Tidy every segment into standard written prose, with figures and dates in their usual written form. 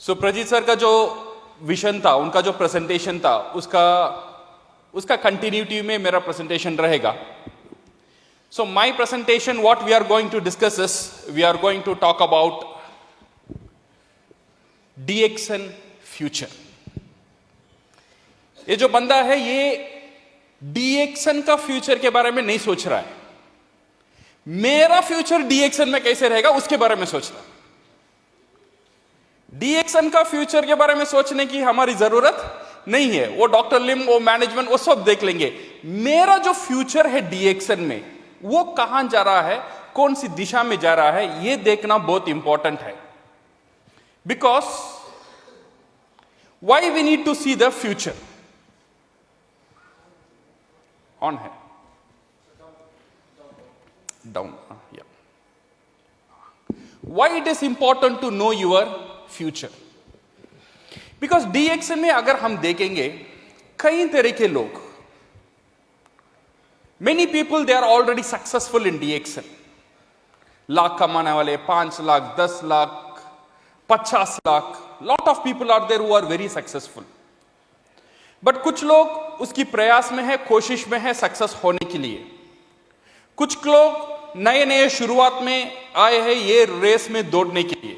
प्रजीत sir का जो vision था, उनका जो प्रेजेंटेशन था, उसका कंटिन्यूटी में मेरा प्रेजेंटेशन रहेगा. So my presentation, what we are going to discuss is, we are going to talk about DXN future. ये जो बंदा है ये DXN का फ्यूचर के बारे में नहीं सोच रहा है. मेरा फ्यूचर DXN में कैसे रहेगा उसके बारे में सोच रहा है. DXN का फ्यूचर के बारे में सोचने की हमारी जरूरत नहीं है. वो डॉक्टर लिम, वो मैनेजमेंट, वो सब देख लेंगे. मेरा जो फ्यूचर है DXN में, वो कहां जा रहा है, कौन सी दिशा में जा रहा है, ये देखना बहुत इंपॉर्टेंट है. Because why we need to see the future. On है, डाउन. या why it is important to know your future. Because DXN में अगर हम देखेंगे, कई तरह के लोग, many people they are already successful in DXN. Lakh कमाने वाले, 5 lakh, 10 lakh, 50 lakh, lot of people are there who are very successful. But कुछ लोग उसकी प्रयास में है, कोशिश में है सक्सेस होने के लिए. कुछ लोग नए नए शुरुआत में आए हैं ये रेस में दौड़ने के लिए.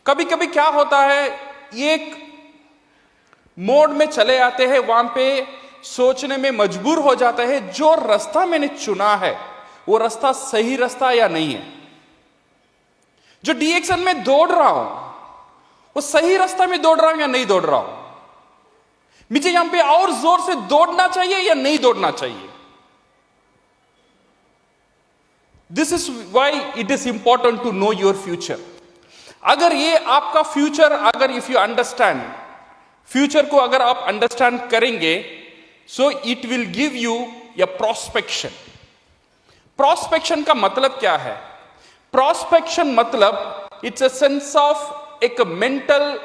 कभी कभी क्या होता है, एक मोड में चले आते हैं, वहां पे सोचने में मजबूर हो जाता है, जो रास्ता मैंने चुना है वो रास्ता सही रास्ता या नहीं है. जो DXN में दौड़ रहा हूं वो सही रास्ता में दौड़ रहा हूं या नहीं दौड़ रहा हूं. मुझे यहां पे और जोर से दौड़ना चाहिए या नहीं दौड़ना चाहिए. This is why it is important to know your future. अगर ये आपका फ्यूचर, अगर इफ यू अंडरस्टैंड फ्यूचर को, अगर आप अंडरस्टैंड करेंगे, so it will give you a prospection. Prospection का मतलब क्या है? प्रोस्पेक्शन मतलब इट्स अ सेंस ऑफ एक mental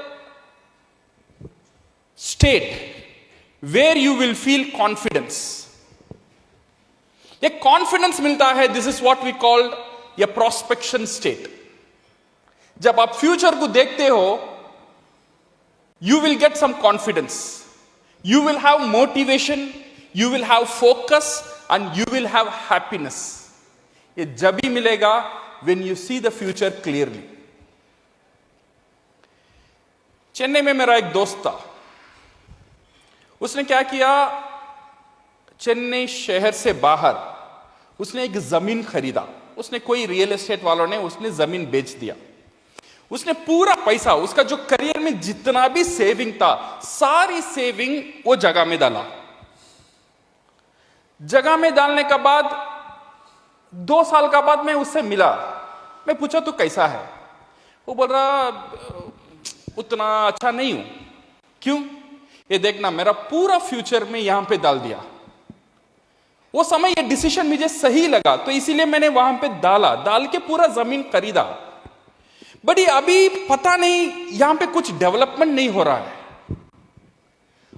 state where you will feel confidence. एक कॉन्फिडेंस मिलता है. This is what we called a prospection state. जब आप फ्यूचर को देखते हो, you will get some confidence, you will have motivation, you will have focus and you will have happiness. ये जब भी मिलेगा when you see the future clearly. Chennai में मेरा एक दोस्त था. उसने क्या किया, चेन्नई शहर से बाहर उसने एक जमीन खरीदा. उसने कोई रियल एस्टेट वालों ने उसने जमीन बेच दिया. उसने पूरा पैसा, उसका जो करियर में जितना भी सेविंग था, सारी सेविंग वो जगह में डाला. जगह में डालने के बाद 2 साल का बाद मैं उससे मिला. मैं पूछा तू कैसा है? वो बोल रहा उतना अच्छा नहीं हूं. क्यों? ये देखना, मेरा पूरा फ्यूचर में यहां पे डाल दिया. वो समय ये डिसीजन मुझे सही लगा तो इसीलिए मैंने वहां पे डाल के पूरा जमीन खरीदा. बट अभी पता नहीं यहां पे कुछ डेवलपमेंट नहीं हो रहा है,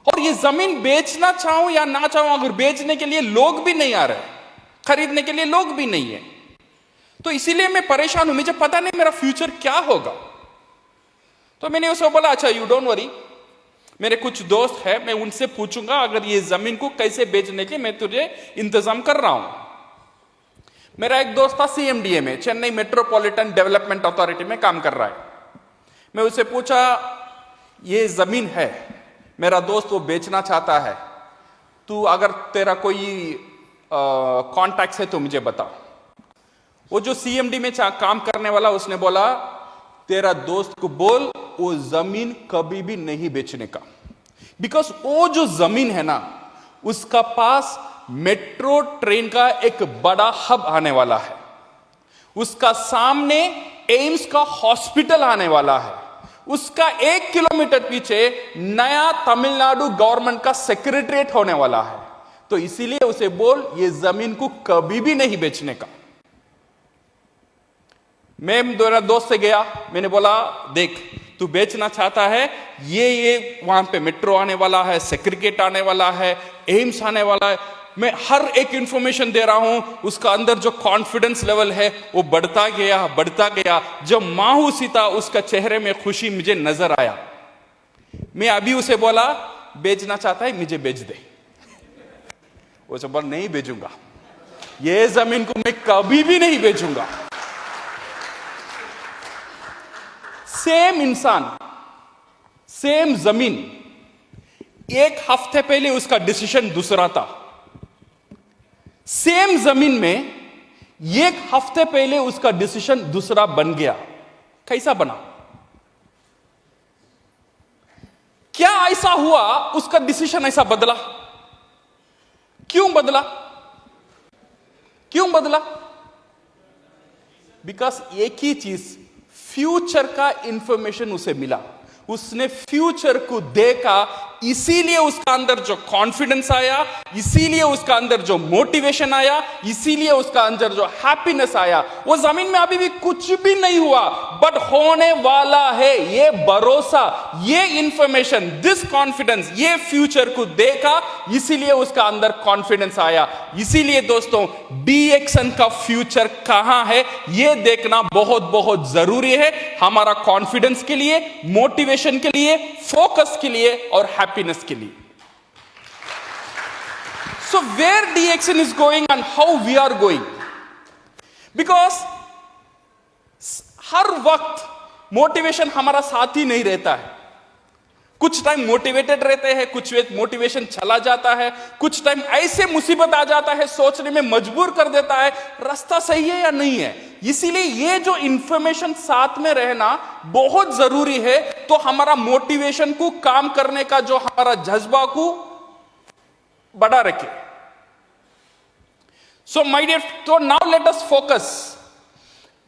और ये जमीन बेचना चाहूं या ना चाहूं, अगर बेचने के लिए लोग भी नहीं आ रहे, खरीदने के लिए लोग भी नहीं है, तो इसीलिए मैं परेशान हूं. मुझे पता नहीं मेरा फ्यूचर क्या होगा. तो मैंने उसको बोला, अच्छा यू डोंट वरी, मेरे कुछ दोस्त है, मैं उनसे पूछूंगा अगर ये जमीन को कैसे बेचने के मैं तुझे इंतजाम कर रहा हूं. मेरा एक दोस्त था CMDA में, चेन्नई मेट्रोपॉलिटन डेवलपमेंट अथॉरिटी में काम कर रहा है. मैं उससे पूछा, ये जमीन है, मेरा दोस्त वो बेचना चाहता है, तू अगर तेरा कोई कॉन्टैक्ट है तो मुझे बता. वो जो CMD में काम करने वाला, उसने बोला तेरा दोस्त को बोल वो जमीन कभी भी नहीं बेचने का. बिकॉज वो जो जमीन है ना, उसका पास मेट्रो ट्रेन का एक बड़ा हब आने वाला है. उसका सामने एम्स का हॉस्पिटल आने वाला है. उसका 1 किलोमीटर पीछे नया तमिलनाडु गवर्नमेंट का सेक्रेटरीट होने वाला है. तो इसीलिए उसे बोल ये जमीन को कभी भी नहीं बेचने का. मैं मेरा दोस्त से गया, मैंने बोला देख तू बेचना चाहता है, ये वहां पे मेट्रो आने वाला है, सेक्रेटरीट आने वाला है, एम्स आने वाला है, मैं हर एक इंफॉर्मेशन दे रहा हूं, उसका अंदर जो कॉन्फिडेंस लेवल है वो बढ़ता गया बढ़ता गया। जब मायूसी था उसका चेहरे में खुशी मुझे नजर आया। मैं अभी उसे बोला बेचना चाहता है मुझे बेच दे, वो सब बोला नहीं बेचूंगा, ये जमीन को मैं कभी भी नहीं बेचूंगा। सेम इंसान सेम जमीन, एक हफ्ते पहले उसका डिसीजन दूसरा था। सेम जमीन में एक हफ्ते पहले उसका डिसीजन दूसरा बन गया। कैसा बना? क्या ऐसा हुआ उसका डिसीजन ऐसा बदला? क्यों बदला? क्यों बदला? बिकॉज एक ही चीज, फ्यूचर का इंफॉर्मेशन उसे मिला, उसने फ्यूचर को देखा, इसीलिए उसका अंदर जो कॉन्फिडेंस आया, इसीलिए उसका अंदर जो मोटिवेशन आया, इसीलिए उसका अंदर जो हैप्पीनेस आया। वो जमीन में अभी भी कुछ भी नहीं हुआ, बट होने वाला है, ये भरोसा, ये इंफॉर्मेशन, दिस कॉन्फिडेंस, ये फ्यूचर को देखा, इसीलिए उसका अंदर कॉन्फिडेंस आया। इसीलिए दोस्तों डीएक्सन का फ्यूचर कहां है ये देखना बहुत बहुत जरूरी है, हमारा कॉन्फिडेंस के लिए, मोटिवेशन के लिए, फोकस के लिए और हैप्पीनेस के लिए। So where DXN is going and how we are going, because हर वक्त मोटिवेशन हमारा साथ ही नहीं रहता है। कुछ टाइम मोटिवेटेड रहते हैं, कुछ मोटिवेशन चला जाता है, कुछ टाइम ऐसे मुसीबत आ जाता है, सोचने में मजबूर कर देता है रास्ता सही है या नहीं है। इसीलिए ये जो इंफॉर्मेशन साथ में रहना बहुत जरूरी है, तो हमारा मोटिवेशन को, काम करने का जो हमारा जज्बा को बढ़ा रखे। सो माय डियर, तो नाउ लेट अस फोकस।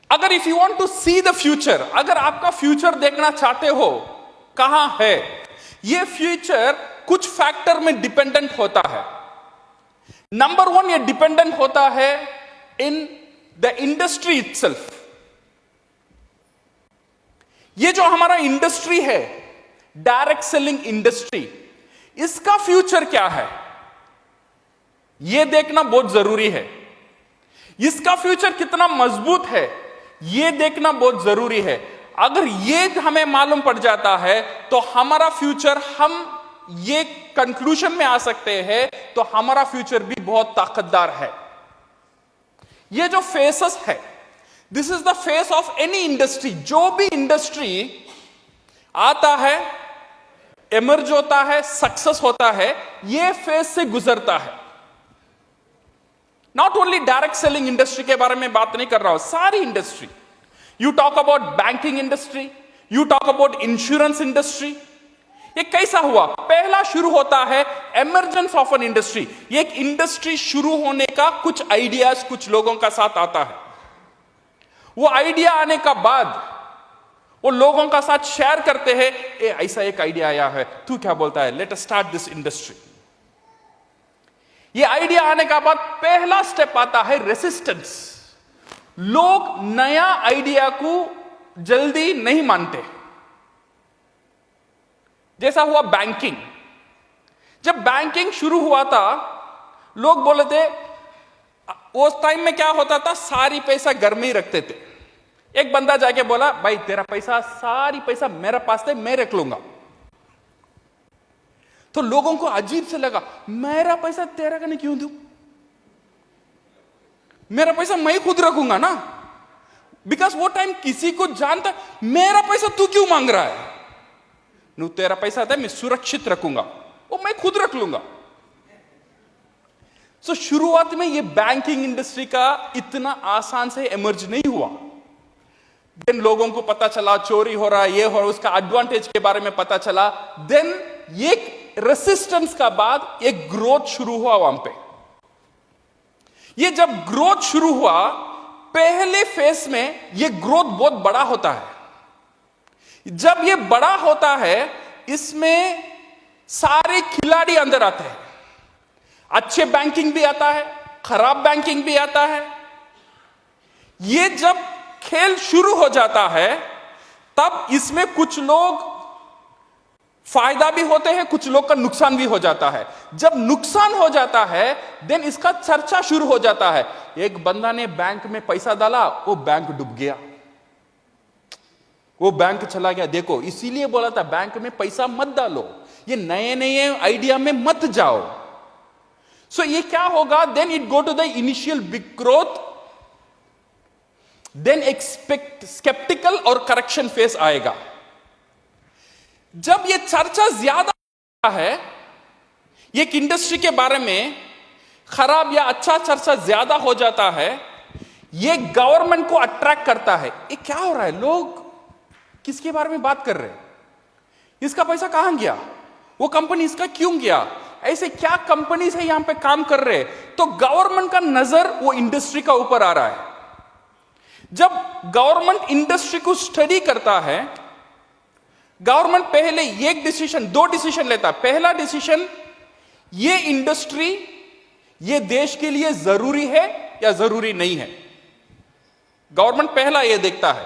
अगर if you want to see the future, अगर आपका फ्यूचर देखना चाहते हो कहां है, ये फ्यूचर कुछ फैक्टर में डिपेंडेंट होता है। नंबर वन, ये डिपेंडेंट होता है इन द इंडस्ट्री इटसेल्फ। ये जो हमारा इंडस्ट्री है, डायरेक्ट सेलिंग इंडस्ट्री, इसका फ्यूचर क्या है ये देखना बहुत जरूरी है। इसका फ्यूचर कितना मजबूत है ये देखना बहुत जरूरी है। अगर ये हमें मालूम पड़ जाता है तो हमारा फ्यूचर, हम ये कंक्लूजन में आ सकते हैं, तो हमारा फ्यूचर भी बहुत ताकतदार है। ये जो फेसेस है, this is the face of any industry. जो भी इंडस्ट्री आता है, इमर्ज होता है, सक्सेस होता है, ये फेस से गुजरता है। Not only direct selling industry के बारे में बात नहीं कर रहा हूं, सारी industry. You talk about banking industry, you talk about insurance industry. ये कैसा हुआ? पहला शुरू होता है एमरजेंस ऑफ एन इंडस्ट्री। ये एक इंडस्ट्री शुरू होने का कुछ आइडियाज कुछ लोगों का साथ आता है। वो आइडिया आने का बाद वो लोगों का साथ शेयर करते हैं, ऐसा एक आइडिया आया है, तू क्या बोलता है, let us start this industry. ये आइडिया आने का बाद पहला स्टेप आता है रेसिस्टेंस। लोग नया आइडिया को जल्दी नहीं मानते। जैसा हुआ बैंकिंग। जब बैंकिंग शुरू हुआ था, लोग बोले थे, उस टाइम में क्या होता था, सारी पैसा घर में ही रखते थे। एक बंदा जाके बोला, भाई तेरा पैसा, सारी पैसा मेरे पास है, मैं रख लूंगा। तो लोगों को अजीब से लगा, मेरा पैसा तेरा कने क्यों दूं? मेरा पैसा मैं खुद रखूंगा ना। बिकॉज वो टाइम किसी को जानता, मेरा पैसा तू क्यों मांग रहा है? नो, तेरा पैसा था, मैं सुरक्षित रखूंगा, वो मैं खुद रख लूंगा। सो शुरुआत में ये बैंकिंग इंडस्ट्री का इतना आसान से इमर्ज नहीं हुआ। देन लोगों को पता चला चोरी हो रहा है, ये हो रहा है, उसका एडवांटेज के बारे में पता चला। देन एक रेसिस्टेंस का बाद एक ग्रोथ शुरू हुआ वहां पे। ये जब ग्रोथ शुरू हुआ, पहले फेस में ये ग्रोथ बहुत बड़ा होता है। जब ये बड़ा होता है, इसमें सारे खिलाड़ी अंदर आते हैं। अच्छे बैंकिंग भी आता है, खराब बैंकिंग भी आता है। ये जब खेल शुरू हो जाता है, तब इसमें कुछ लोग फायदा भी होते हैं, कुछ लोग का नुकसान भी हो जाता है। जब नुकसान हो जाता है देन इसका चर्चा शुरू हो जाता है। एक बंदा ने बैंक में पैसा डाला, वो बैंक डूब गया, वो बैंक चला गया। देखो, इसीलिए बोला था बैंक में पैसा मत डालो, ये नए नए आइडिया में मत जाओ। सो ये क्या होगा, then it go to the initial big growth, then expect skeptical और करेक्शन फेस आएगा। जब ये चर्चा ज्यादा है, एक इंडस्ट्री के बारे में खराब या अच्छा चर्चा ज्यादा हो जाता है, ये गवर्नमेंट को अट्रैक्ट करता है। ये क्या हो रहा है, लोग किसके बारे में बात कर रहे हैं, इसका पैसा कहां गया, वो कंपनी इसका क्यों गया, ऐसे क्या कंपनीज है यहां पे काम कर रहे हैं। तो गवर्नमेंट का नजर वो इंडस्ट्री का ऊपर आ रहा है। जब गवर्नमेंट इंडस्ट्री को स्टडी करता है, गवर्नमेंट पहले एक डिसीजन, दो डिसीजन लेता है। पहला डिसीजन, ये इंडस्ट्री ये देश के लिए जरूरी है या जरूरी नहीं है। गवर्नमेंट पहला ये देखता है।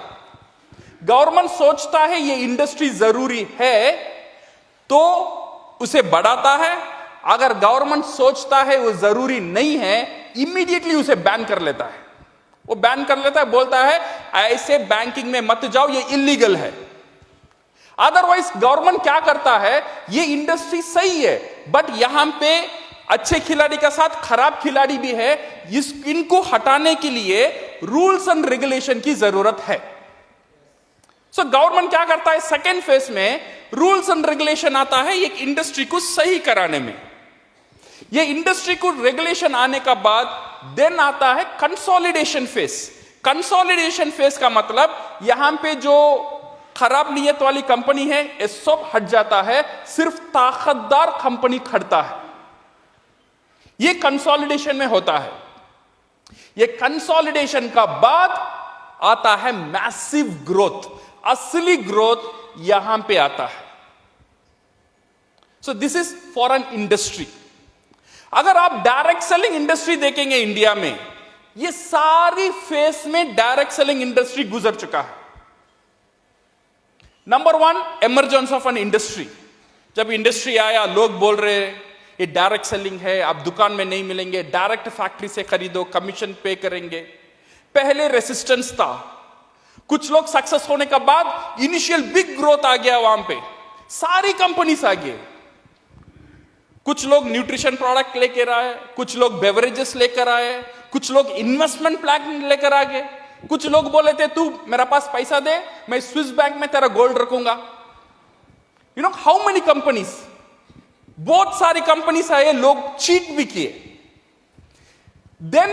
गवर्नमेंट सोचता है ये इंडस्ट्री जरूरी है तो उसे बढ़ाता है। अगर गवर्नमेंट सोचता है वो जरूरी नहीं है, इमीडिएटली उसे बैन कर लेता है। वो बैन कर लेता है, बोलता है ऐसे बैंकिंग में मत जाओ, ये इलीगल है। अदरवाइज गवर्नमेंट क्या करता है, ये इंडस्ट्री सही है बट यहां पे अच्छे खिलाड़ी के साथ खराब खिलाड़ी भी है, इनको हटाने के लिए रूल्स एंड रेगुलेशन की जरूरत है। सो गवर्नमेंट क्या करता है, सेकेंड फेज में रूल्स एंड रेगुलेशन आता है एक इंडस्ट्री को सही कराने में। ये इंडस्ट्री को रेगुलेशन आने का बाद देन आता है कंसोलिडेशन फेज। कंसोलिडेशन फेज का मतलब यहां पे जो खराब नियत वाली कंपनी है ये सब हट जाता है, सिर्फ ताकतदार कंपनी खड़ता है। ये कंसोलिडेशन में होता है। ये कंसोलिडेशन का बाद आता है मैसिव ग्रोथ। असली ग्रोथ यहां पे आता है। सो this is for an industry. अगर आप डायरेक्ट सेलिंग इंडस्ट्री देखेंगे इंडिया में, ये सारी फेस में डायरेक्ट सेलिंग इंडस्ट्री गुजर चुका है। Number one, emergence of an industry. जब इंडस्ट्री आया, लोग बोल रहे ये डायरेक्ट सेलिंग है, आप दुकान में नहीं मिलेंगे, डायरेक्ट फैक्ट्री से खरीदो, कमीशन पे करेंगे। पहले रेसिस्टेंस था, कुछ लोग सक्सेस होने के बाद इनिशियल बिग ग्रोथ आ गया, वहां पे सारी कंपनीज आ गए। कुछ लोग न्यूट्रिशन प्रोडक्ट लेकर आए, कुछ लोग बेवरेजेस लेकर आए, कुछ लोग इन्वेस्टमेंट प्लान लेकर आ गए। कुछ लोग बोले थे तू मेरा पास पैसा दे, मैं स्विस बैंक में तेरा गोल्ड रखूंगा। You know how many companies, बहुत सारी कंपनीज आए, लोग चीट भी किए। Then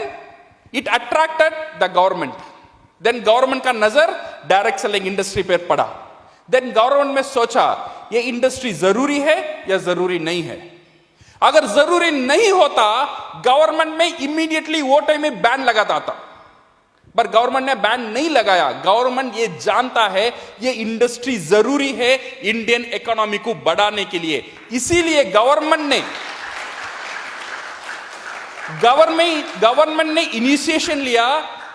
it attracted the government. Then government का नजर डायरेक्ट सेलिंग इंडस्ट्री पर पड़ा। देन गवर्नमेंट ने सोचा ये इंडस्ट्री जरूरी है या जरूरी नहीं है। अगर जरूरी नहीं होता गवर्नमेंट में इमीडिएटली वो टाइम में बैन लगाता था, पर गवर्नमेंट ने बैन नहीं लगाया। गवर्नमेंट ये जानता है ये इंडस्ट्री जरूरी है इंडियन इकोनॉमी को बढ़ाने के लिए, इसीलिए गवर्नमेंट ने इनिशिएशन लिया।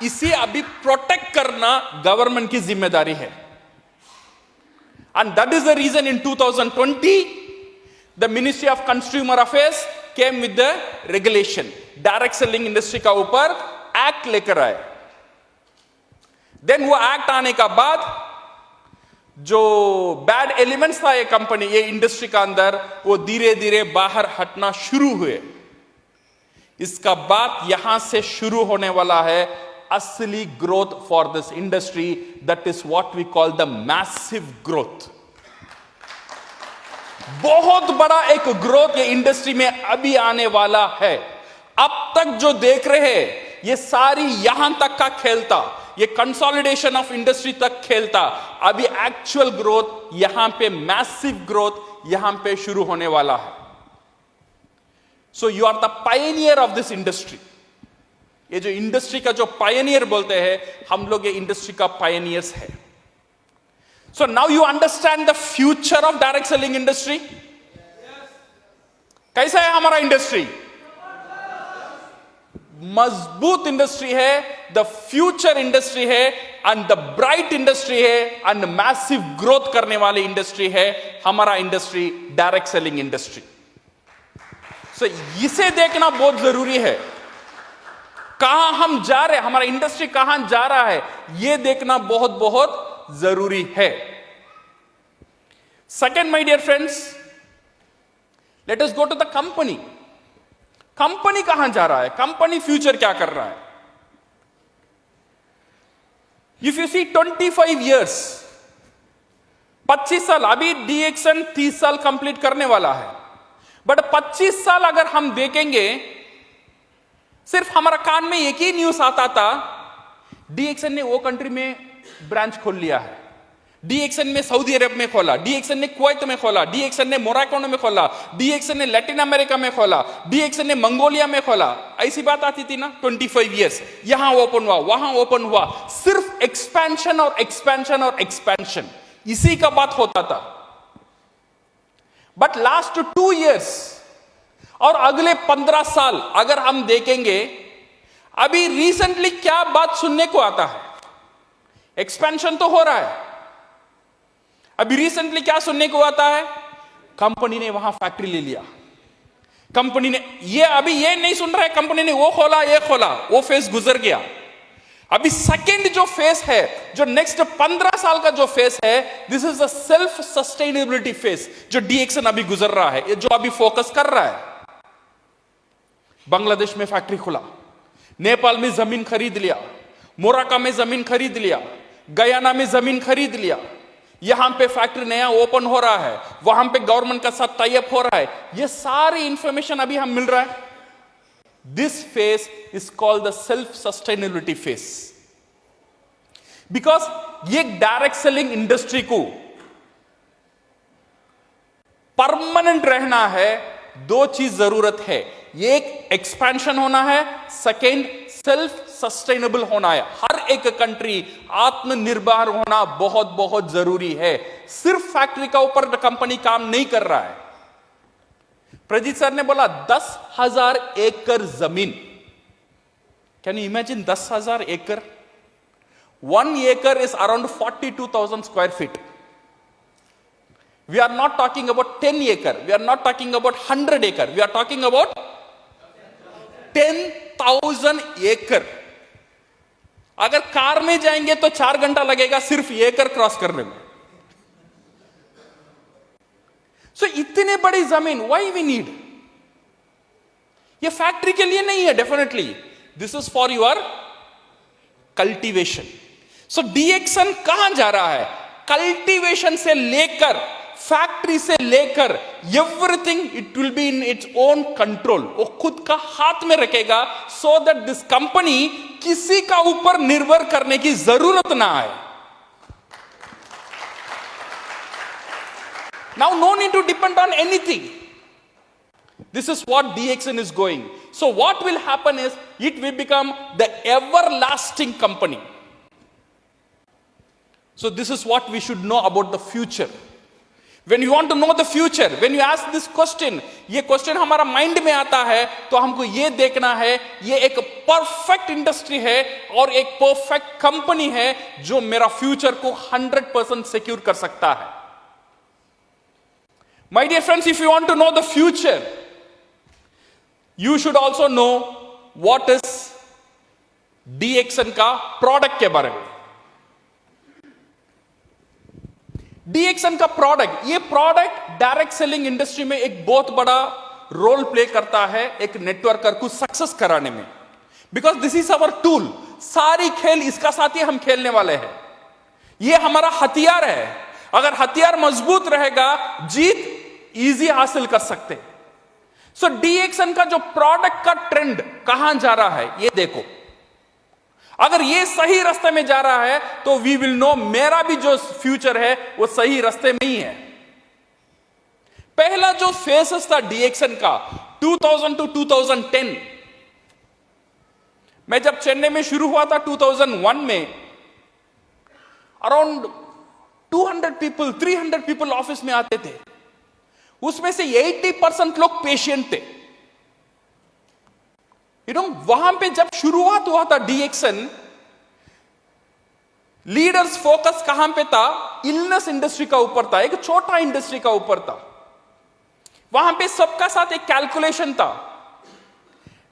इसे अभी प्रोटेक्ट करना गवर्नमेंट की जिम्मेदारी है। And that is the reason in 2020 the ministry of consumer affairs came with the regulation. Direct selling industry का ऊपर एक्ट लेकर आए। देन वो एक्ट आने का बाद जो बैड एलिमेंट्स था ये कंपनी, ये इंडस्ट्री का अंदर, वो धीरे धीरे बाहर हटना शुरू हुए। इसका बाद यहां से शुरू होने वाला है असली growth for this industry. That is what we call the massive growth. बहुत बड़ा एक ग्रोथ ये इंडस्ट्री में अभी आने वाला है। अब तक जो देख रहे हैं ये सारी यहां तक का खेलता, ये कंसोलिडेशन ऑफ इंडस्ट्री तक खेलता। अभी एक्चुअल ग्रोथ यहां पे, मैसिव ग्रोथ यहां पे शुरू होने वाला है। So you are the pioneer of this industry. ये जो इंडस्ट्री का जो पायनियर बोलते हैं, हम लोग ये इंडस्ट्री का पायनियर्स है। So now you understand the future of direct selling industry. कैसा है हमारा इंडस्ट्री? मजबूत इंडस्ट्री है, द फ्यूचर इंडस्ट्री है, एंड द ब्राइट इंडस्ट्री है, एंड मैसिव ग्रोथ करने वाली इंडस्ट्री है हमारा इंडस्ट्री, डायरेक्ट सेलिंग इंडस्ट्री। सो इसे देखना बहुत जरूरी है, कहां हम जा रहे हैं, हमारा इंडस्ट्री कहां जा रहा है, यह देखना बहुत बहुत जरूरी है। Second, my dear friends, let us go to the company. Company कहां जा रहा है, कंपनी फ्यूचर क्या कर रहा है। इफ यू सी 25 ईयर्स, 25 साल, अभी डीएक्सन 30 साल कंप्लीट करने वाला है, बट 25 साल अगर हम देखेंगे, सिर्फ हमारा कान में एक ही न्यूज आता था, डीएक्सन ने वो कंट्री में ब्रांच खोल लिया है, डीएक्सन ने सऊदी अरब में खोला, डीएक्सन ने कुवैत में खोला, डीएक्सन ने मोरक्को में खोला, डीएक्सन ने लैटिन अमेरिका में खोला, डीएक्सन ने मंगोलिया में खोला। ऐसी बात आती थी ना, 25 ईयर्स, यहां ओपन हुआ, वहां ओपन हुआ, सिर्फ एक्सपेंशन और एक्सपेंशन और एक्सपेंशन, इसी का बात होता था। बट लास्ट 2 ईयर्स और अगले 15 साल अगर हम देखेंगे, अभी रिसेंटली क्या बात सुनने को आता है, एक्सपेंशन तो हो रहा है। अभी रिसेंटली क्या सुनने को आता है, कंपनी ने वहां फैक्ट्री ले लिया, कंपनी ने अभी ये नहीं सुन रहा है कंपनी ने वो खोला, ये खोला, वो फेज गुजर गया। अभी सेकंड जो फेज है, जो नेक्स्ट 15 साल का जो फेज है, this is the self sustainability phase, जो डीएक्सन अभी गुजर रहा है, जो अभी फोकस कर रहा है। बांग्लादेश में फैक्ट्री खुला, नेपाल में जमीन खरीद लिया, मोरक्को में जमीन खरीद लिया, गयाना में जमीन खरीद लिया, यहां पे फैक्ट्री नया ओपन हो रहा है, वहां पे गवर्नमेंट का साथ टाई अप हो रहा है। ये सारी इंफॉर्मेशन अभी हम मिल रहा है। This phase is called the self sustainability phase, because ये डायरेक्ट सेलिंग इंडस्ट्री को परमानेंट रहना है, 2 चीज जरूरत है, एक एक्सपेंशन होना है, सेकेंड सेल्फ सस्टेनेबल होना है। हर एक कंट्री आत्मनिर्भर होना बहुत बहुत जरूरी है। सिर्फ फैक्ट्री का ऊपर कंपनी काम नहीं कर रहा है। प्रजीत सर ने बोला 10,000 एकड़ जमीन, कैन यू इमेजिन 10,000 एकड़? 1 acre is around 42,000 square feet. We are not talking about 10 acre, we are not talking about 100 acre, we are talking about 10,000 एकड़। अगर कार में जाएंगे तो 4 घंटा लगेगा सिर्फ एकड़ क्रॉस करने में। सो इतने बड़ी जमीन व्हाई वी नीड? ये फैक्ट्री के लिए नहीं है, definitely this is for your cultivation. So DXN कहां जा रहा है? कल्टीवेशन से लेकर, फैक्ट्री से लेकर, everything it will be in its own control, वो खुद का हाथ में रखेगा, सो दैट दिस कंपनी किसी का ऊपर निर्भर करने की जरूरत ना आए। Now no need to depend on anything. This is what DXN is going. So what will happen is, it will become the everlasting company. So this is what we should know about the future. When you want to know the future, when you ask this question, ये question हमारा mind में आता है, तो हमको ये देखना है, ये एक परफेक्ट इंडस्ट्री है और एक परफेक्ट कंपनी है जो मेरा फ्यूचर को 100% सिक्योर कर सकता है। My dear friends, if you want to know the future, you should also know what is DXN का प्रोडक्ट के बारे में। DXN का प्रोडक्ट, ये प्रोडक्ट डायरेक्ट सेलिंग इंडस्ट्री में एक बहुत बड़ा रोल प्ले करता है एक नेटवर्कर को सक्सेस कराने में, because this is our tool. सारी खेल इसका साथ ही हम खेलने वाले हैं, ये हमारा हथियार है। अगर हथियार मजबूत रहेगा, जीत इजी हासिल कर सकते। सो डीएक्सन का जो प्रोडक्ट का ट्रेंड कहां जा रहा है, ये देखो। अगर ये सही रास्ते में जा रहा है तो वी विल नो मेरा भी जो फ्यूचर है वो सही रास्ते में ही है। पहला जो फेसेस था डीएक्सन का 2000 टू 2010, मैं जब चेन्नई में शुरू हुआ था 2001 में, अराउंड 200 पीपल 300 पीपल ऑफिस में आते थे, उसमें से 80% लोग पेशेंट थे। वहां पे जब शुरुआत हुआ था डीएक्सन, लीडर्स फोकस कहां पे था? इलनेस इंडस्ट्री का ऊपर था, एक छोटा इंडस्ट्री का ऊपर था। वहां पे सबका साथ एक कैलकुलेशन था,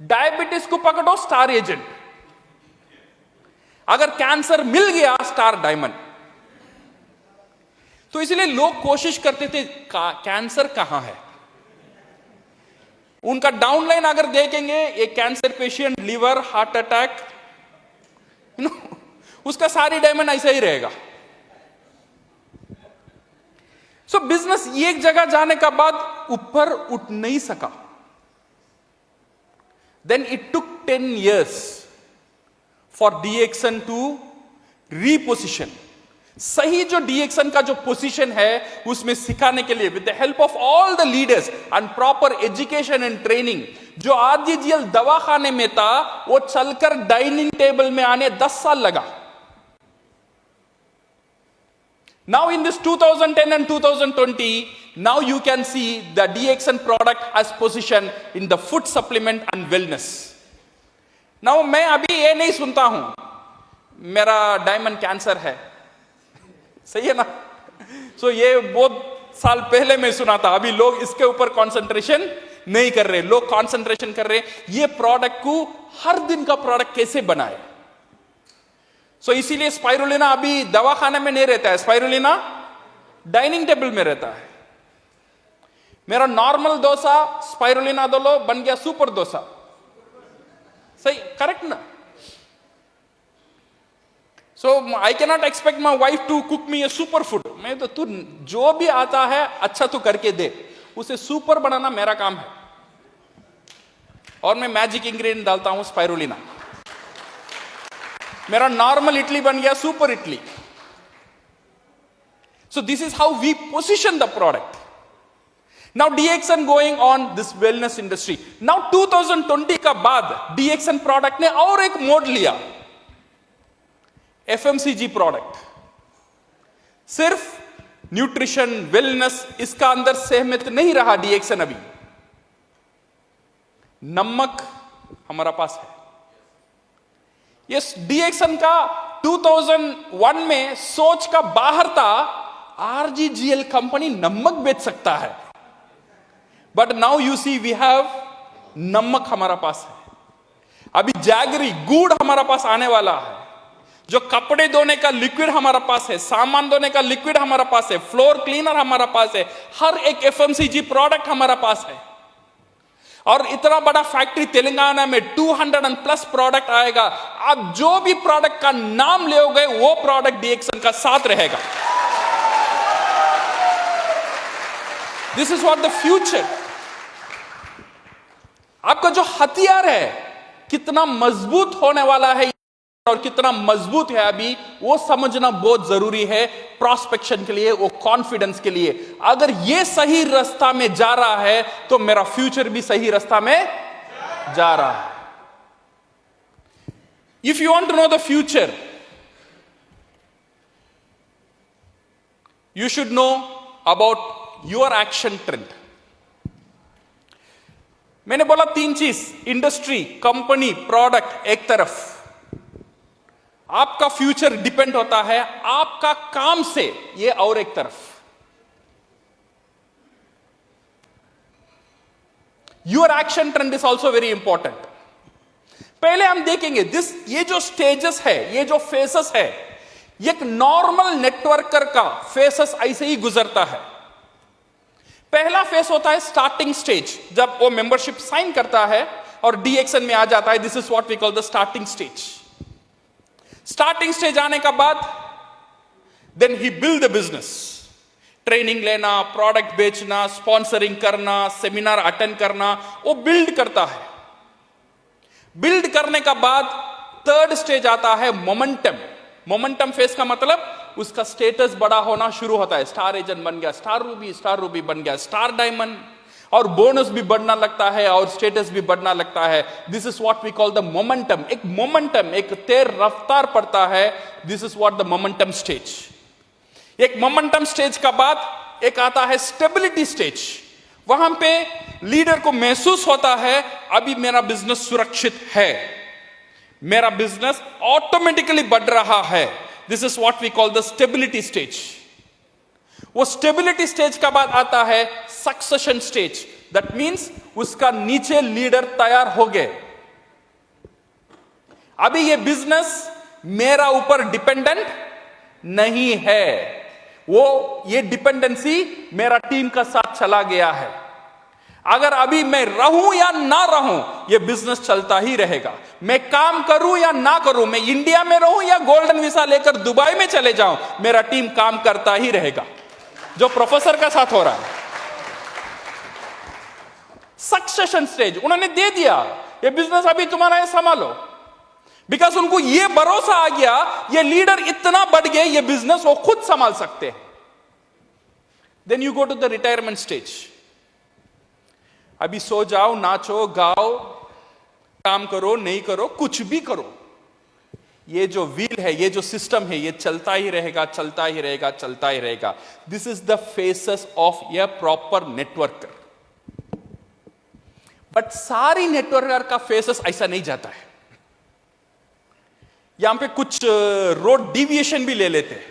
डायबिटीज को पकड़ो स्टार एजेंट, अगर कैंसर मिल गया स्टार डायमंड। तो इसलिए लोग कोशिश करते थे कैंसर कहां है। उनका डाउनलाइन अगर देखेंगे, एक cancer patient, liver, heart attack, उसका सारी डायमंड ऐसा ही रहेगा। सो बिजनेस एक जगह जाने का बाद ऊपर उठ नहीं सका। Then it took 10 years for DXN to reposition. सही जो डीएक्सन का जो पोजीशन है उसमें सिखाने के लिए with the help of all the leaders and proper education and training, जो आरजीजीएल दवाखाने में था वो चलकर डाइनिंग टेबल में आने 10 साल लगा। Now in this 2010 and 2020, now you can see the DXN product has position in the food supplement and wellness. Now मैं अभी ये नहीं सुनता हूं मेरा डायमंड कैंसर है, सही है ना? सो ये बहुत साल पहले मैं सुना था। अभी लोग इसके ऊपर कंसंट्रेशन नहीं कर रहे, लोग कंसंट्रेशन कर रहे ये प्रोडक्ट को हर दिन का प्रोडक्ट कैसे बनाए। सो इसीलिए स्पाइरुलिना अभी दवाखाने में नहीं रहता है, स्पाइरुलिना डाइनिंग टेबल में रहता है। मेरा नॉर्मल डोसा स्पाइरुलिना दो लो बन गया सुपर डोसा, सही करेक्ट ना? So I can not expect my wife to cook me a super food. मैं तो तू जो भी आता है अच्छा तू करके दे, उसे सुपर बनाना मेरा काम है। और मैं मैजिक इंग्रेडिएंट डालता हूं स्पाइरुलिना। मेरा नॉर्मल इडली बन गया super idli. So this is how we position the product. Now DXN going on this wellness industry. Now 2020 का बाद डीएक्सन प्रोडक्ट ने और एक मोड लिया, एफएमसीजी प्रोडक्ट। सिर्फ न्यूट्रिशन वेलनेस इसका अंदर सहमत नहीं रहा डीएक्सन। अभी नमक हमारा पास है। यस, डीएक्सन का 2001 में सोच का बाहर था आरजीजीएल कंपनी नमक बेच सकता है, but now you see we have नमक हमारा पास है। अभी जैगरी गुड़ हमारा पास आने वाला है, जो कपड़े धोने का लिक्विड हमारा पास है, सामान धोने का लिक्विड हमारा पास है, फ्लोर क्लीनर हमारा पास है, हर एक एफएमसीजी प्रोडक्ट हमारा पास है। और इतना बड़ा फैक्ट्री तेलंगाना में 200+ प्रोडक्ट आएगा। आप जो भी प्रोडक्ट का नाम लेओगे वो प्रोडक्ट डीएक्सन का साथ रहेगा। This is what the future. आपका जो हथियार है कितना मजबूत होने वाला है और कितना मजबूत है अभी वो समझना बहुत जरूरी है प्रोस्पेक्शन के लिए, वो कॉन्फिडेंस के लिए। अगर ये सही रास्ता में जा रहा है तो मेरा फ्यूचर भी सही रास्ता में जा रहा है। If you want to know the future, you should know about your action trend. मैंने बोला 3 चीज, इंडस्ट्री, कंपनी, प्रोडक्ट एक तरफ, आपका फ्यूचर डिपेंड होता है आपका काम से, ये और एक तरफ। Your action trend is also very important. पहले हम देखेंगे ये जो स्टेजेस है, ये जो फेसेस है, एक नॉर्मल नेटवर्कर का फेसेस ऐसे ही गुजरता है। पहला फेस होता है स्टार्टिंग स्टेज, जब वो मेंबरशिप साइन करता है और डीएक्सन में आ जाता है। This is what we call the starting stage. Starting stage आने का बाद देन ही बिल्ड द बिजनेस, ट्रेनिंग लेना, प्रोडक्ट बेचना, स्पॉन्सरिंग करना, सेमिनार अटेंड करना, वो बिल्ड करता है। बिल्ड करने का बाद थर्ड स्टेज आता है मोमेंटम। मोमेंटम फेज का मतलब उसका स्टेटस बड़ा होना शुरू होता है। स्टार एजेंट बन गया, स्टार रूबी बन गया, स्टार डायमंड, और बोनस भी बढ़ना लगता है और स्टेटस भी बढ़ना लगता है। This is what we call the momentum. एक मोमेंटम, एक तेज रफ्तार पड़ता है। This is what the momentum stage. एक मोमेंटम स्टेज का बाद एक आता है स्टेबिलिटी स्टेज। वहां पे लीडर को महसूस होता है अभी मेरा बिजनेस सुरक्षित है, मेरा बिजनेस ऑटोमेटिकली बढ़ रहा है, this is what we call the stability stage. वो स्टेबिलिटी स्टेज का बाद आता है सक्सेशन स्टेज। दैट मींस उसका नीचे लीडर तैयार हो गए। अभी ये बिजनेस मेरा ऊपर डिपेंडेंट नहीं है, वो ये डिपेंडेंसी मेरा टीम का साथ चला गया है। अगर अभी मैं रहूं या ना रहूं, ये बिजनेस चलता ही रहेगा। मैं काम करूं या ना करूं, मैं इंडिया में रहूं या गोल्डन वीसा लेकर दुबई में चले जाऊं, मेरा टीम काम करता ही रहेगा, जो प्रोफेसर का साथ हो रहा है। सक्सेशन स्टेज उन्होंने दे दिया, ये बिजनेस अभी तुम्हारा है, संभालो। बिकॉज उनको ये भरोसा आ गया, ये लीडर इतना बढ़ गए, ये बिजनेस वो खुद संभाल सकते हैं। Then you go to the retirement stage. अभी सो जाओ, नाचो, गाओ, काम करो, नहीं करो, कुछ भी करो, ये जो व्हील है, ये जो सिस्टम है, ये चलता ही रहेगा, चलता ही रहेगा, चलता ही रहेगा। This is the faces of A proper networker. But सारी नेटवर्कर का फेसेस ऐसा नहीं जाता है। यहां पे कुछ रोड डिविएशन भी ले लेते हैं।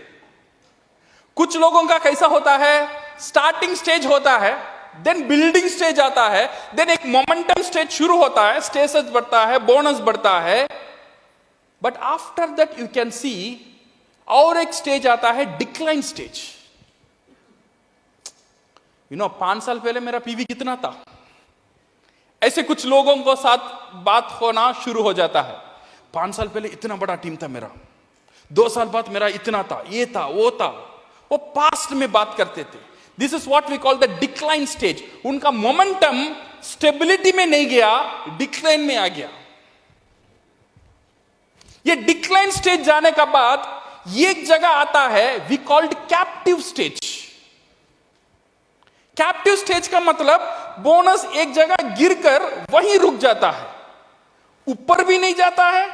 कुछ लोगों का कैसा होता है, स्टार्टिंग स्टेज होता है, देन बिल्डिंग स्टेज आता है, देन एक मोमेंटम स्टेज शुरू होता है, स्टेटस बढ़ता है, बोनस बढ़ता है। But after that you can see और एक स्टेज आता है, डिक्लाइन स्टेज। 5 साल पहले मेरा पीवी कितना था, ऐसे कुछ लोगों को साथ बात होना शुरू हो जाता है। 5 साल पहले इतना बड़ा टीम था मेरा, 2 साल बाद मेरा इतना था, ये था, वो था, वो पास्ट में बात करते थे। This is what we call the decline stage. उनका मोमेंटम स्टेबिलिटी में नहीं गया, डिक्लाइन में आ गया। ये डिक्लाइन स्टेज जाने का बाद ये एक जगह आता है, we called captive stage. Captive stage का मतलब बोनस एक जगह गिरकर वहीं रुक जाता है, ऊपर भी नहीं जाता है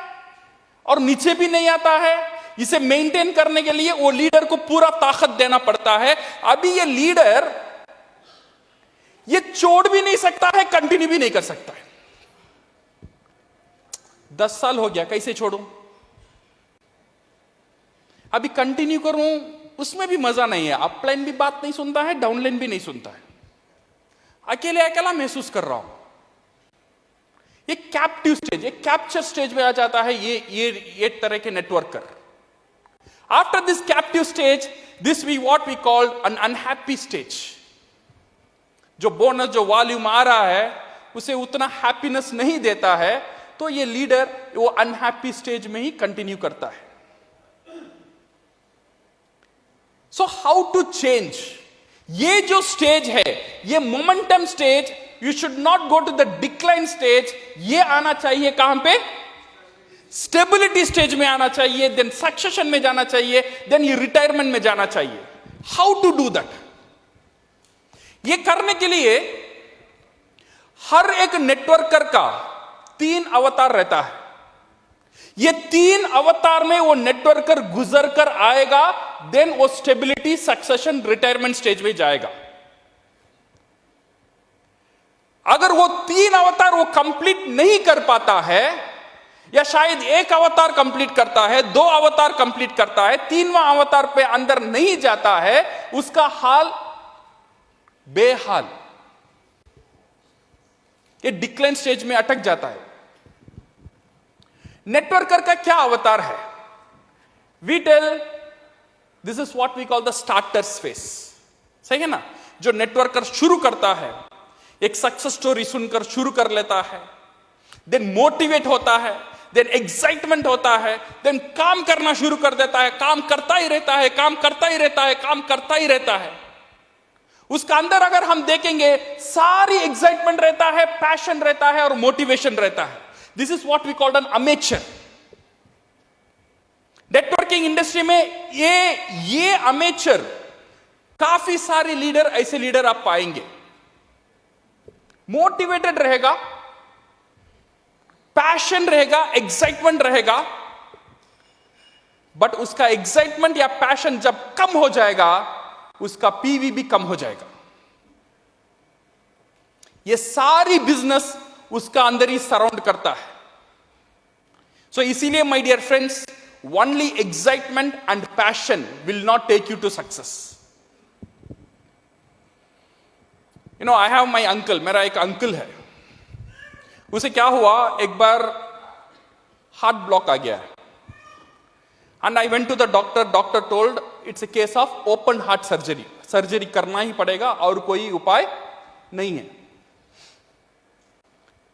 और नीचे भी नहीं आता है। इसे मेंटेन करने के लिए वो लीडर को पूरा ताकत देना पड़ता है। अभी ये लीडर ये छोड़ भी नहीं सकता है, कंटिन्यू भी नहीं कर सकता है। 10 साल हो गया, कैसे छोड़ूं? अभी कंटिन्यू करूं, उसमें भी मजा नहीं है। अपलाइन भी बात नहीं सुनता है, डाउनलाइन भी नहीं सुनता है, अकेले अकेला महसूस कर रहा हूं। ये कैप्टिव स्टेज, ये कैप्चर स्टेज में आ जाता है ये तरह के networker. After this captive stage, this we what we called an unhappy stage. जो बोनस, जो वॉल्यूम आ रहा है, उसे उतना हैप्पीनेस नहीं देता है, तो ये लीडर वो अनहैप्पी स्टेज में ही कंटिन्यू करता है। So how to change? ये जो स्टेज है, ये momentum stage, you should not go to the decline stage. ये आना चाहिए कहां पे? स्टेबिलिटी स्टेज में आना चाहिए, देन सक्सेशन में जाना चाहिए, देन ये रिटायरमेंट में जाना चाहिए। How to do that? ये करने के लिए हर एक नेटवर्कर का 3 अवतार रहता है। ये 3 अवतार में वो नेटवर्कर गुजर कर आएगा, देन वो स्टेबिलिटी, सक्सेशन, रिटायरमेंट स्टेज में जाएगा। अगर वो 3 अवतार वो कंप्लीट नहीं कर पाता है, या शायद एक अवतार कंप्लीट करता है, 2 अवतार कंप्लीट करता है, 3वां अवतार पे अंदर नहीं जाता है, उसका हाल बेहाल, ये डिक्लाइन स्टेज में अटक जाता है। नेटवर्कर का क्या अवतार है? We tell this is what we call the starters phase. सही है ना? जो नेटवर्कर शुरू करता है, एक सक्सेस स्टोरी सुनकर शुरू कर लेता है, देन मोटिवेट होता है, देन एक्साइटमेंट होता है, देन काम करना शुरू कर देता है, काम करता ही रहता है, काम करता ही रहता है, काम करता ही रहता है। उसका अंदर अगर हम देखेंगे, सारी एक्साइटमेंट रहता है, पैशन रहता है और मोटिवेशन रहता है। This is what we called an amateur. Networking industry में ये अमेचर, काफी सारे लीडर, ऐसे लीडर आप पाएंगे। मोटिवेटेड रहेगा, पैशन रहेगा, एक्साइटमेंट रहेगा, बट उसका एक्साइटमेंट या पैशन जब कम हो जाएगा, उसका पीवी भी कम हो जाएगा। ये सारी बिजनेस उसका अंदर ही सराउंड करता है। सो इसीलिए my dear friends, only excitement and passion will not take you to success. You know, I have my uncle, मेरा एक अंकल है, उसे क्या हुआ, एक बार हार्ट ब्लॉक आ गया है, and I went to the doctor, doctor told it's a case of open heart surgery, surgery करना ही पड़ेगा और कोई उपाय नहीं है।